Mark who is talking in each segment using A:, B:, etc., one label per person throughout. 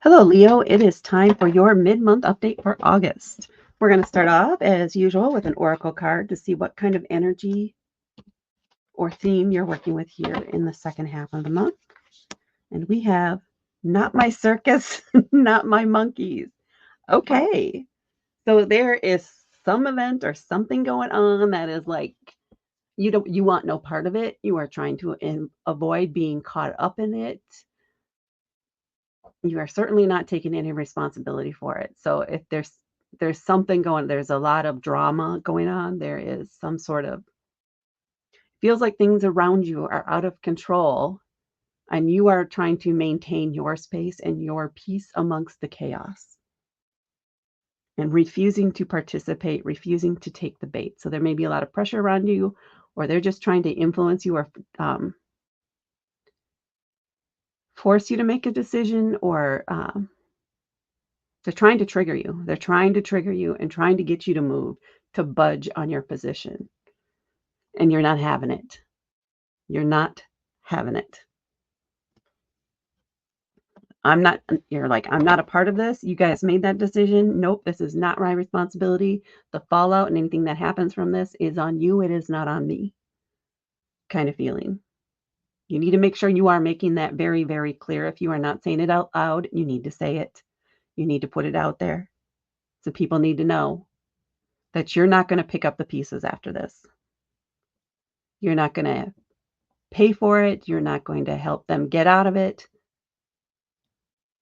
A: Hello, Leo. It is time for your mid-month update for August. We're going to start off, as usual, with an oracle card to see what kind of energy or theme you're working with here in the second half of the month. And we have not my circus, not my monkeys. Okay. So there is some event or something going on that is like you want no part of it. You are trying to avoid being caught up in it. You are certainly not taking any responsibility for it. So if there's something going, there's a lot of drama going on. There is some sort of feels like things around you are out of control and you are trying to maintain your space and your peace amongst the chaos and refusing to participate, refusing to take the bait. So there may be a lot of pressure around you, or they're just trying to influence you or force you to make a decision, or they're trying to trigger you. They're trying to trigger you and trying to get you to move, to budge on your position. And you're not having it. You're not having it. You're like, I'm not a part of this. You guys made that decision. Nope, this is not my responsibility. The fallout and anything that happens from this is on you. It is not on me kind of feeling. You need to make sure you are making that very, very clear. If you are not saying it out loud, you need to say it. You need to put it out there. So people need to know that you're not going to pick up the pieces after this. You're not going to pay for it. You're not going to help them get out of it.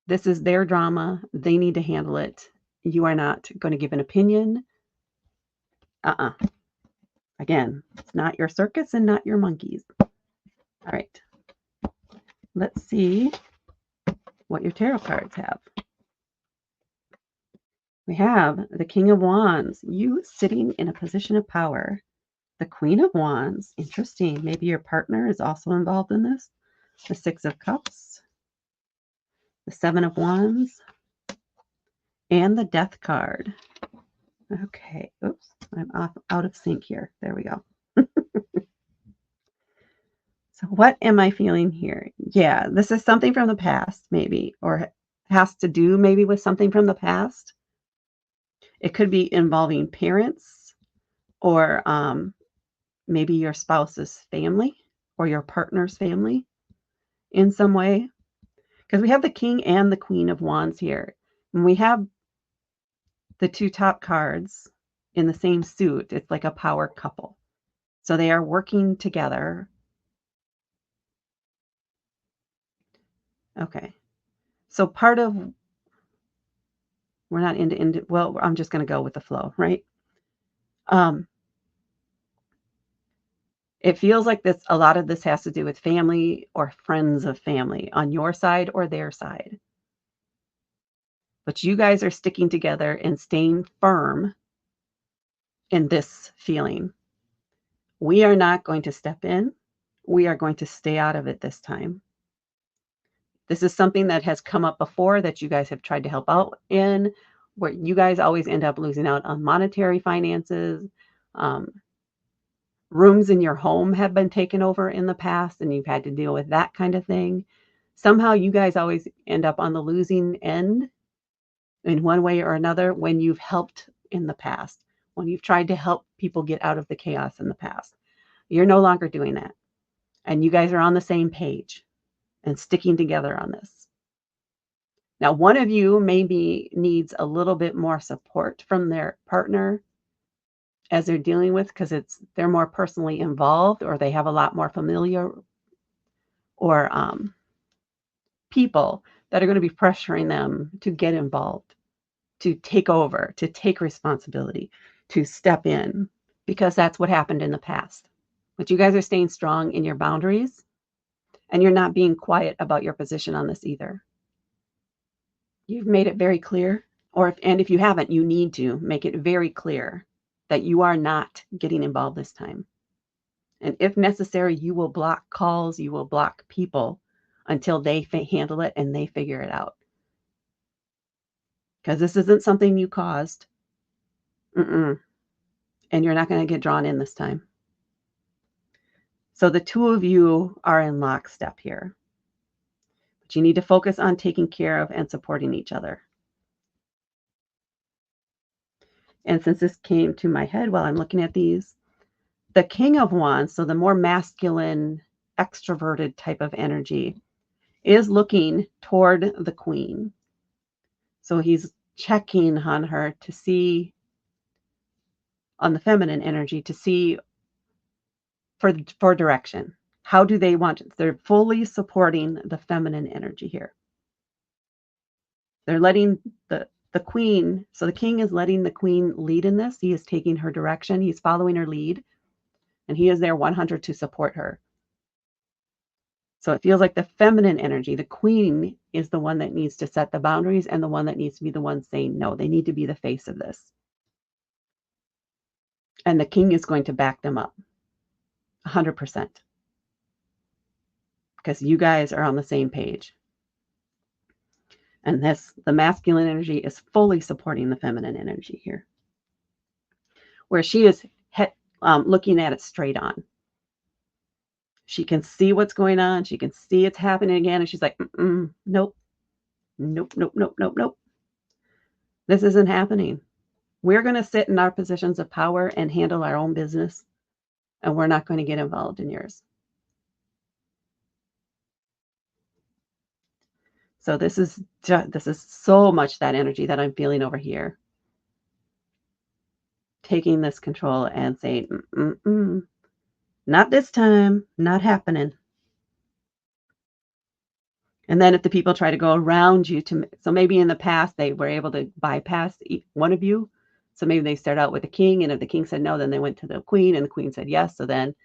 A: This is their drama. They need to handle it. You are not going to give an opinion. Again, it's not your circus and not your monkeys. All right. Let's see what your tarot cards have. We have the King of Wands, you sitting in a position of power. The Queen of Wands, interesting. Maybe your partner is also involved in this. The Six of Cups, the Seven of Wands, and the Death card. Okay, oops, I'm out of sync here. There we go. So what am I feeling here? Yeah, this is something from the past, maybe, or has to do maybe with something from the past. It could be involving parents or maybe your spouse's family or your partner's family in some way. Because we have the King and the Queen of Wands here. And we have the two top cards in the same suit. It's like a power couple. So they are working together. Okay. So part of, we're not into, well, I'm just going to go with the flow, right? It feels like this, a lot of this has to do with family or friends of family on your side or their side. But you guys are sticking together and staying firm in this feeling. We are not going to step in. We are going to stay out of it this time. This is something that has come up before that you guys have tried to help out in, where you guys always end up losing out on monetary finances. Rooms in your home have been taken over in the past and you've had to deal with that kind of thing. Somehow you guys always end up on the losing end in one way or another when you've helped in the past, when you've tried to help people get out of the chaos in the past. You're no longer doing that. And you guys are on the same page and sticking together on this. Now, one of you maybe needs a little bit more support from their partner as they're dealing with, because they're more personally involved, or they have a lot more familiar or people that are going to be pressuring them to get involved, to take over, to take responsibility, to step in, because that's what happened in the past. But you guys are staying strong in your boundaries, and you're not being quiet about your position on this either. You've made it very clear, and if you haven't, you need to make it very clear that you are not getting involved this time. And if necessary, you will block calls, you will block people until they handle it and they figure it out. Because this isn't something you caused. And you're not going to get drawn in this time. So the two of you are in lockstep here. But you need to focus on taking care of and supporting each other. And since this came to my head while I'm looking at these, the King of Wands, so the more masculine, extroverted type of energy, is looking toward the Queen. So he's checking on her to see, on the feminine energy, to see for direction. How do they want it? They're fully supporting the feminine energy here. They're letting the queen, so the king is letting the queen lead in this. He is taking her direction. He's following her lead, and he is there 100 to support her. So it feels like the feminine energy, the queen, is the one that needs to set the boundaries and the one that needs to be the one saying no. They need to be the face of this. And the king is going to back them up 100% because you guys are on the same page. And the masculine energy is fully supporting the feminine energy here, where she is looking at it straight on. She can see what's going on. She can see it's happening again. And she's like, nope, nope, nope, nope, nope, nope. This isn't happening. We're going to sit in our positions of power and handle our own business, and we're not going to get involved in yours. So this is so much that energy that I'm feeling over here. Taking this control and saying, not this time, not happening. And then if the people try to go around you so maybe in the past they were able to bypass one of you. So maybe they start out with the king, and if the king said no, then they went to the queen, and the queen said yes. So then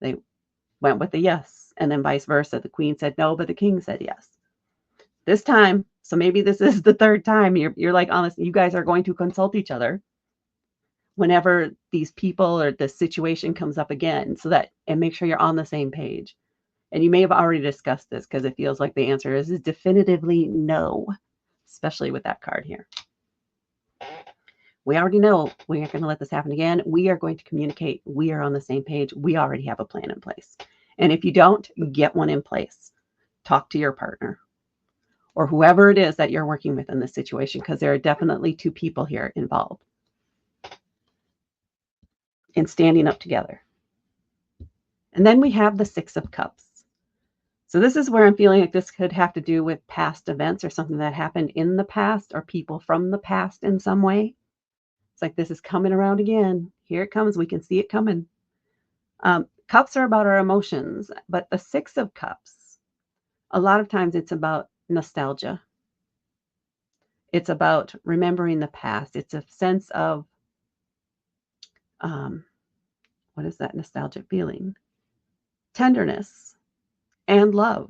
A: they went with the yes, and then vice versa. The queen said no, but the king said yes. This time, so maybe this is the third time you're like, honestly, you guys are going to consult each other whenever these people or the situation comes up again, and make sure you're on the same page. And you may have already discussed this because it feels like the answer is definitively no, especially with that card here. We already know we aren't going to let this happen again. We are going to communicate. We are on the same page. We already have a plan in place. And if you don't, get one in place. Talk to your partner or whoever it is that you're working with in this situation, because there are definitely two people here involved in standing up together. And then we have the Six of Cups. So this is where I'm feeling like this could have to do with past events or something that happened in the past or people from the past in some way. It's like this is coming around again. Here it comes. We can see it coming. Cups are about our emotions, but the Six of Cups, a lot of times it's about nostalgia. It's about remembering the past. It's a sense of, what is that nostalgic feeling? Tenderness and love.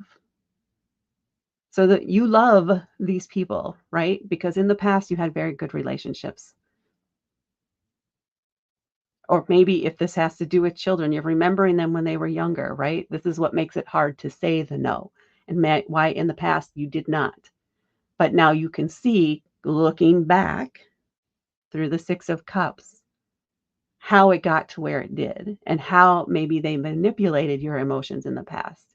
A: So that you love these people, right? Because in the past you had very good relationships. Or maybe if this has to do with children, you're remembering them when they were younger, right? This is what makes it hard to say the no, and why in the past you did not. But now you can see, looking back through the Six of Cups, how it got to where it did and how maybe they manipulated your emotions in the past,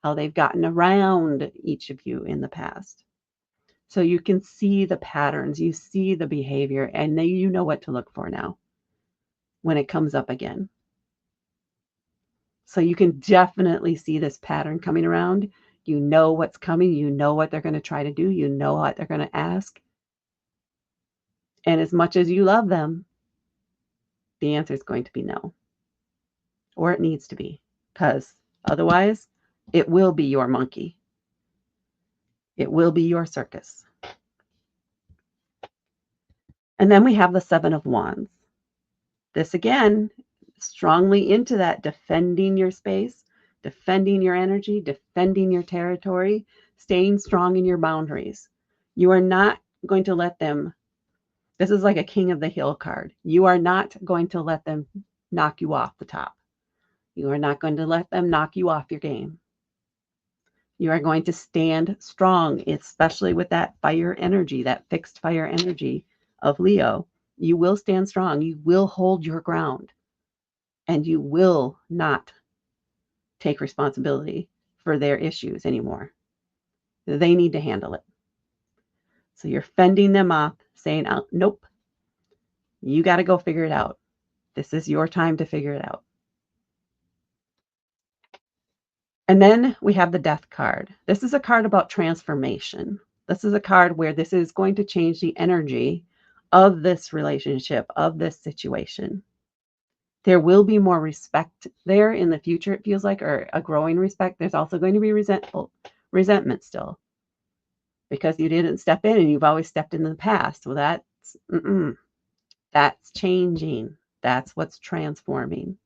A: how they've gotten around each of you in the past. So you can see the patterns, you see the behavior, and then you know what to look for now when it comes up again. So you can definitely see this pattern coming around. You know what's coming. You know what they're going to try to do. You know what they're going to ask. And as much as you love them, the answer is going to be no. Or it needs to be. Because otherwise, it will be your monkey. It will be your circus. And then we have the Seven of Wands. This again, strongly into that defending your space, defending your energy, defending your territory, staying strong in your boundaries. You are not going to let them, this is like a King of the Hill card. You are not going to let them knock you off the top. You are not going to let them knock you off your game. You are going to stand strong, especially with that fire energy, that fixed fire energy of Leo. You will stand strong. You will hold your ground. And you will not take responsibility for their issues anymore. They need to handle it. So you're fending them off, saying, oh, nope, you got to go figure it out. This is your time to figure it out. And then we have the death card. This is a card about transformation. This is a card where this is going to change the energy of this relationship, of this situation. There will be more respect there in the future, it feels like, or a growing respect. There's also going to be resentment still because you didn't step in and you've always stepped in the past. Well, that's changing. That's what's transforming.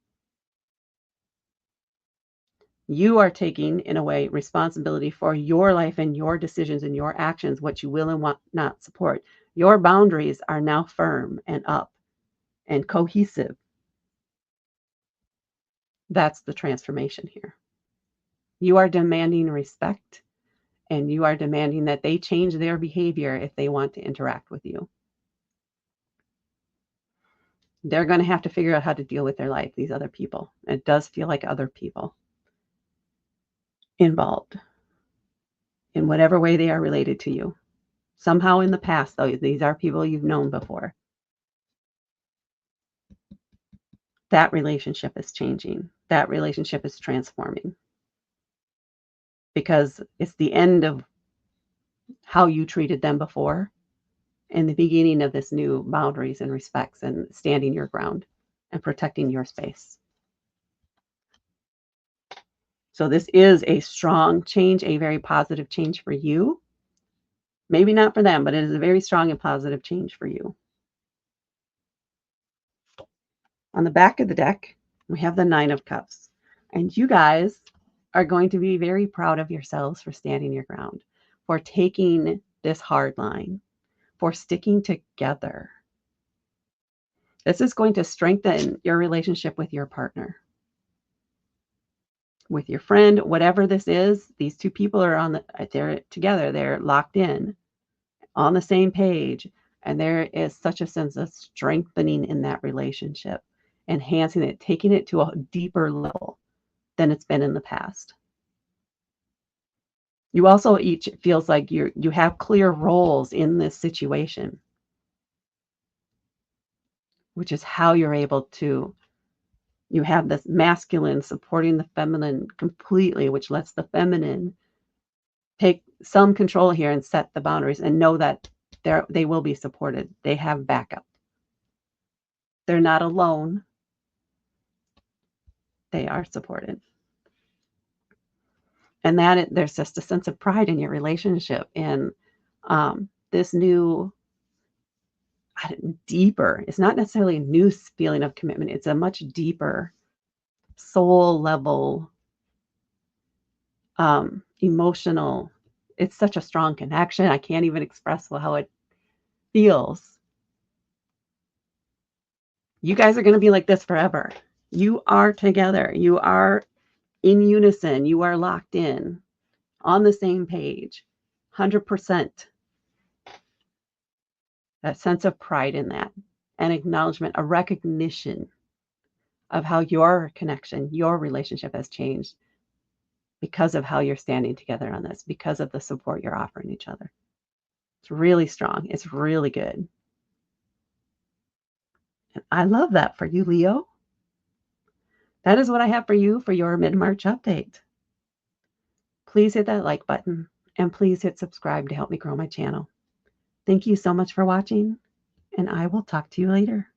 A: You are taking, in a way, responsibility for your life and your decisions and your actions, what you will and want not support. Your boundaries are now firm and up and cohesive. That's the transformation here. You are demanding respect and you are demanding that they change their behavior if they want to interact with you. They're going to have to figure out how to deal with their life, these other people. It does feel like other people involved in whatever way they are related to you. Somehow in the past, though, these are people you've known before. That relationship is changing. That relationship is transforming because it's the end of how you treated them before and the beginning of this new boundaries and respects and standing your ground and protecting your space. So this is a strong change, a very positive change for you. Maybe not for them, but it is a very strong and positive change for you. On the back of the deck, we have the Nine of Cups. And you guys are going to be very proud of yourselves for standing your ground, for taking this hard line, for sticking together. This is going to strengthen your relationship with your partner, with your friend, whatever this is. These two people are they're together, they're locked in on the same page. And there is such a sense of strengthening in that relationship, enhancing it, taking it to a deeper level than it's been in the past. You also each feels like you have clear roles in this situation, which is how you're able to you have this masculine supporting the feminine completely, which lets the feminine take some control here and set the boundaries and know that they will be supported. They have backup. They're not alone. They are supported. And there's just a sense of pride in your relationship and this new deeper, it's not necessarily a new feeling of commitment. It's a much deeper soul level, emotional. It's such a strong connection. I can't even express how it feels. You guys are going to be like this forever. You are together. You are in unison. You are locked in on the same page, 100%. That sense of pride in that, an acknowledgement, a recognition of how your connection, your relationship has changed because of how you're standing together on this, because of the support you're offering each other. It's really strong. It's really good. And I love that for you, Leo. That is what I have for you for your mid-March update. Please hit that like button and please hit subscribe to help me grow my channel. Thank you so much for watching, and I will talk to you later.